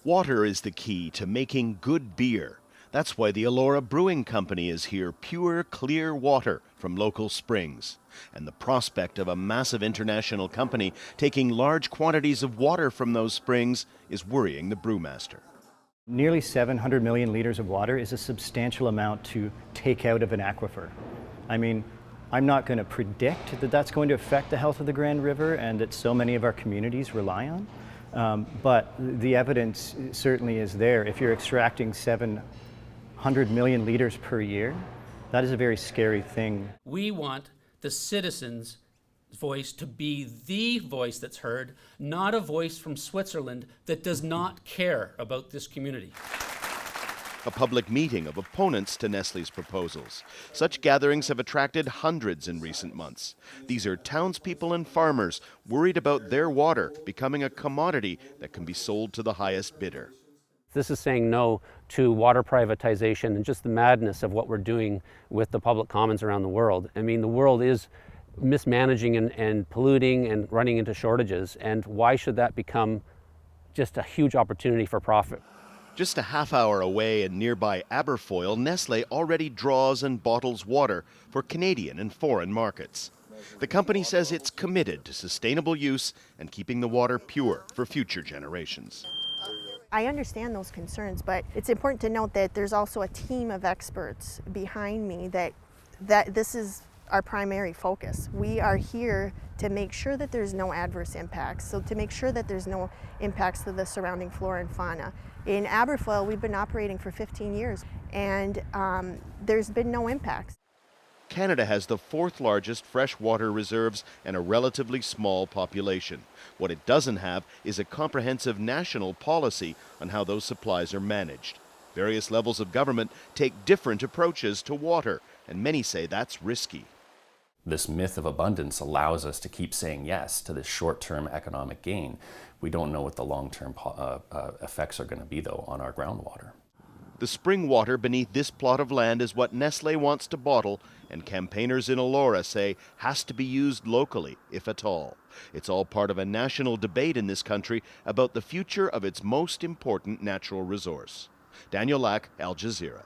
Water is the key to making good beer. That's why the Elora Brewing Company is here, pure, clear water from local springs. And the prospect of a massive international company taking large quantities of water from those springs is worrying the brewmaster. Nearly 700 million liters of water is a substantial amount to take out of an aquifer. I mean, I'm not going to predict that that's going to affect the health of the Grand River and that so many of our communities rely on, but the evidence certainly is there. If you're extracting 700 million liters per year, that is a very scary thing. We want the citizens' voice to be the voice that's heard, not a voice from Switzerland that does not care about this community. A public meeting of opponents to Nestlé's proposals. Such gatherings have attracted hundreds in recent months. These are townspeople and farmers worried about their water becoming a commodity that can be sold to the highest bidder. This is saying no to water privatization and just the madness of what we're doing with the public commons around the world. I mean, the world is mismanaging and polluting and running into shortages, and why should that become just a huge opportunity for profit? Just a half hour away in nearby Aberfoyle, Nestlé already draws and bottles water for Canadian and foreign markets. The company says it's committed to sustainable use and keeping the water pure for future generations. I understand those concerns, but it's important to note that there's also a team of experts behind me that this is our primary focus. We are here to make sure that there's no adverse impacts, so to make sure that there's no impacts to the surrounding flora and fauna. In Aberfoyle, we've been operating for 15 years, and there's been no impacts. Canada has the fourth largest freshwater reserves and a relatively small population. What it doesn't have is a comprehensive national policy on how those supplies are managed. Various levels of government take different approaches to water, and many say that's risky. This myth of abundance allows us to keep saying yes to this short-term economic gain. We don't know what the long-term effects are going to be, though, on our groundwater. The spring water beneath this plot of land is what Nestlé wants to bottle, and campaigners in Elora say has to be used locally, if at all. It's all part of a national debate in this country about the future of its most important natural resource. Daniel Lack, Al Jazeera.